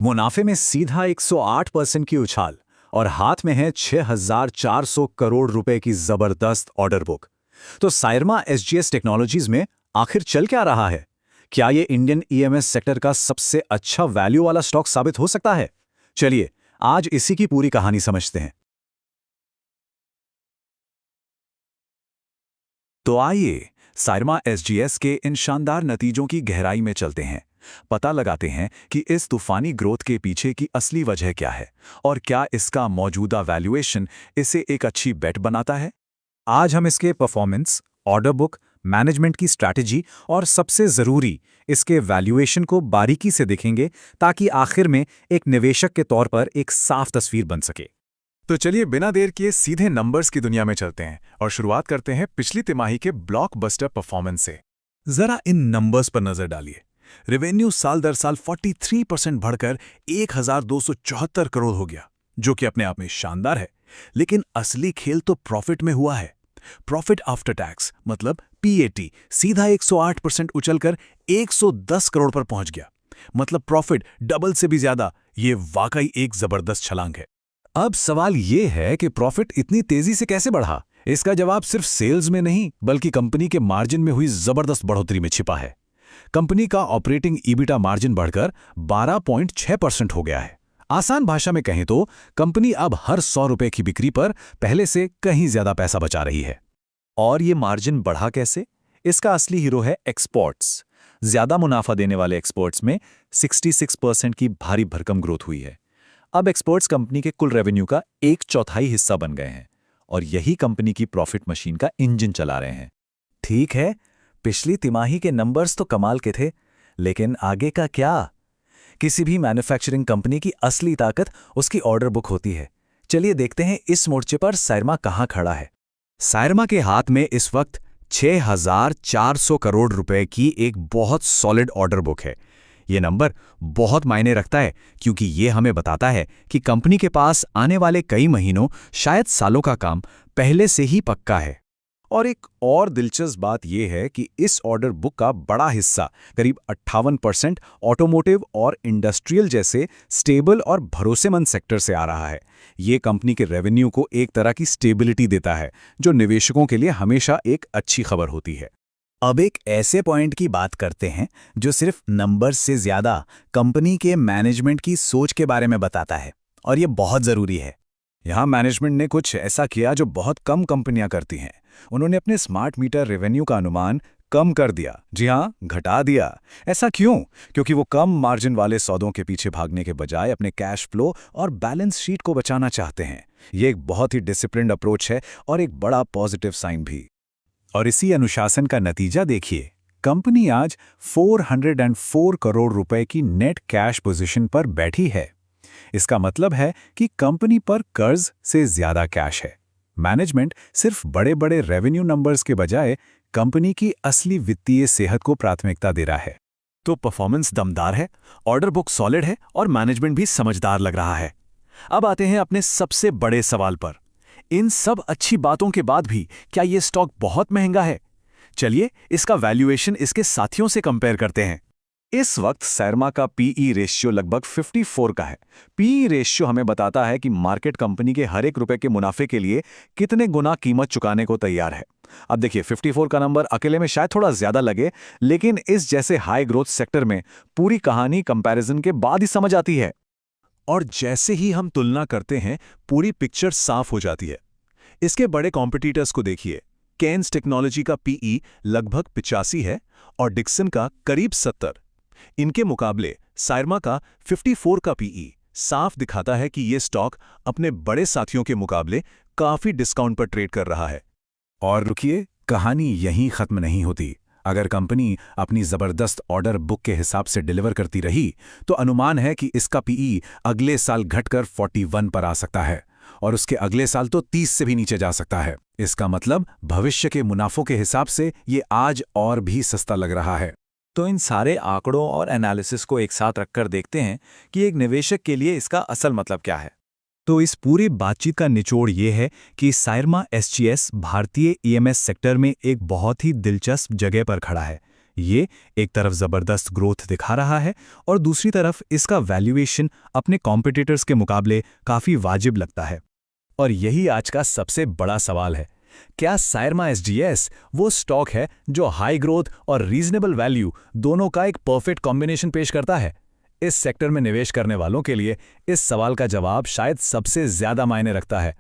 मुनाफे में सीधा 108% की उछाल और हाथ में है 6,400 करोड़ रुपए की जबरदस्त ऑर्डर बुक। तो सायरमा एसजीएस टेक्नोलॉजीज में आखिर चल क्या रहा है? क्या ये इंडियन ईएमएस सेक्टर का सबसे अच्छा वैल्यू वाला स्टॉक साबित हो सकता है? चलिए आज इसी की पूरी कहानी समझते हैं। तो आइए सायरमा एसजीएस के इन शानदार नतीजों की गहराई में चलते हैं। पता लगाते हैं कि इस तूफानी ग्रोथ के पीछे की असली वजह क्या है और क्या इसका मौजूदा वैल्यूएशन इसे एक अच्छी बेट बनाता है। आज हम इसके परफॉर्मेंस, ऑर्डर बुक, मैनेजमेंट की स्ट्रैटेजी और सबसे ज़रूरी इसके वैल्यूएशन को बारीकी से देखेंगे ताकि आखिर में एक निवेशक के तौर पर एक साफ तस्वीर बन सके। तो चलिए बिना देर किए सीधे नंबर्स की दुनिया में चलते हैं और शुरुआत करते हैं पिछली तिमाही के ब्लॉकबस्टर परफॉर्मेंस से। जरा इन नंबर्स पर नजर डालिए। रेवेन्यू साल दर साल 43% बढ़कर 1,274 करोड़ हो गया, जो कि अपने आप में शानदार है। लेकिन असली खेल तो प्रॉफिट में हुआ है। प्रॉफिट आफ्टर टैक्स मतलब पीएटी सीधा 108% उछलकर 110 करोड़ पर पहुंच गया। मतलब प्रॉफिट डबल से भी ज्यादा। ये वाकई एक जबरदस्त छलांग है। अब सवाल ये है कि प्रॉफिट इतनी तेजी से कैसे बढ़ा। इसका जवाब सिर्फ सेल्स में नहीं बल्कि कंपनी के मार्जिन में हुई जबरदस्त बढ़ोतरी में छिपा है। कंपनी का ऑपरेटिंग ईबिटा मार्जिन बढ़कर 12.6% हो गया है। आसान भाषा में कहें तो कंपनी अब हर 100 रुपए की बिक्री पर पहले से कहीं ज्यादा पैसा बचा रही है। और ये मार्जिन बढ़ा कैसे? इसका असली हीरो है एक्सपोर्ट्स। ज्यादा मुनाफा देने वाले एक्सपोर्ट्स में 66% की भारी भरकम ग्रोथ हुई है। अब एक्सपोर्ट्स कंपनी के कुल रेवेन्यू का 1/4 हिस्सा बन गए हैं और यही कंपनी की प्रॉफिट मशीन का इंजन चला रहे हैं। ठीक है, पिछली तिमाही के नंबर्स तो कमाल के थे, लेकिन आगे का क्या? किसी भी मैन्युफैक्चरिंग कंपनी की असली ताकत उसकी ऑर्डर बुक होती है। चलिए देखते हैं इस मोर्चे पर सायरमा कहां खड़ा है। सायरमा के हाथ में इस वक्त 6,400 करोड़ रुपए की एक बहुत सॉलिड ऑर्डर बुक है। ये नंबर बहुत मायने रखता है क्योंकि ये हमें बताता है कि कंपनी के पास आने वाले कई महीनों, शायद सालों का काम पहले से ही पक्का है। और एक और दिलचस्प बात यह है कि इस ऑर्डर बुक का बड़ा हिस्सा, करीब 58%, ऑटोमोटिव और इंडस्ट्रियल जैसे स्टेबल और भरोसेमंद सेक्टर से आ रहा है। ये कंपनी के रेवेन्यू को एक तरह की स्टेबिलिटी देता है, जो निवेशकों के लिए हमेशा एक अच्छी खबर होती है। अब एक ऐसे पॉइंट की बात करते हैं जो सिर्फ नंबर्स से ज्यादा कंपनी के मैनेजमेंट की सोच के बारे में बताता है, और ये बहुत जरूरी है। यहाँ मैनेजमेंट ने कुछ ऐसा किया जो बहुत कम कंपनियां करती हैं। उन्होंने अपने स्मार्ट मीटर रेवेन्यू का अनुमान कम कर दिया। जी हाँ, घटा दिया। ऐसा क्यों? क्योंकि वो कम मार्जिन वाले सौदों के पीछे भागने के बजाय अपने कैश फ्लो और बैलेंस शीट को बचाना चाहते हैं। ये एक बहुत ही डिसिप्लिन्ड अप्रोच है और एक बड़ा पॉजिटिव साइन भी। और इसी अनुशासन का नतीजा देखिए। कंपनी आज 404 करोड़ रुपए की नेट कैश पोजीशन पर बैठी है। इसका मतलब है कि कंपनी पर कर्ज से ज्यादा कैश है। मैनेजमेंट सिर्फ बड़े बड़े रेवेन्यू नंबर्स के बजाय कंपनी की असली वित्तीय सेहत को प्राथमिकता दे रहा है। तो परफॉर्मेंस दमदार है, ऑर्डर बुक सॉलिड है और मैनेजमेंट भी समझदार लग रहा है। अब आते हैं अपने सबसे बड़े सवाल पर। इन सब अच्छी बातों के बाद भी क्या ये स्टॉक बहुत महंगा है? चलिए इसका वैल्यूएशन इसके साथियों से कंपेयर करते हैं। इस वक्त सायरमा का पीई रेशियो लगभग 54 का है। पीई रेशियो हमें बताता है कि मार्केट कंपनी के हर एक रुपए के मुनाफे के लिए कितने गुना कीमत चुकाने को तैयार है। अब देखिए 54 का नंबर अकेले में शायद थोड़ा ज्यादा लगे, लेकिन इस जैसे हाई ग्रोथ सेक्टर में पूरी कहानी कंपैरिजन के बाद ही समझ आती है। और जैसे ही हम तुलना करते हैं पूरी पिक्चर साफ हो जाती है। इसके बड़े कॉम्पिटिटर्स को देखिए। केन्स टेक्नोलॉजी का पीई लगभग 85 है और डिक्सन का करीब 70। इनके मुकाबले सायरमा का 54 का पीई साफ दिखाता है कि यह स्टॉक अपने बड़े साथियों के मुकाबले काफी डिस्काउंट पर ट्रेड कर रहा है। और रुकिए, कहानी यहीं खत्म नहीं होती। अगर कंपनी अपनी जबरदस्त ऑर्डर बुक के हिसाब से डिलीवर करती रही तो अनुमान है कि इसका पीई अगले साल घटकर 41 पर आ सकता है और उसके अगले साल तो 30 से भी नीचे जा सकता है। इसका मतलब भविष्य के मुनाफों के हिसाब से ये आज और भी सस्ता लग रहा है। तो इन सारे आंकड़ों और एनालिसिस को एक साथ रखकर देखते हैं कि एक निवेशक के लिए इसका असल मतलब क्या है। तो इस पूरी बातचीत का निचोड़ ये है कि सायरमा एसजीएस भारतीय ईएमएस सेक्टर में एक बहुत ही दिलचस्प जगह पर खड़ा है। ये एक तरफ ज़बरदस्त ग्रोथ दिखा रहा है और दूसरी तरफ इसका वैल्यूएशन अपने कॉम्पिटिटर्स के मुकाबले काफ़ी वाजिब लगता है। और यही आज का सबसे बड़ा सवाल है, क्या सायरमा एसजीएस वो स्टॉक है जो हाई ग्रोथ और रीजनेबल वैल्यू दोनों का एक परफेक्ट कॉम्बिनेशन पेश करता है? इस सेक्टर में निवेश करने वालों के लिए इस सवाल का जवाब शायद सबसे ज्यादा मायने रखता है।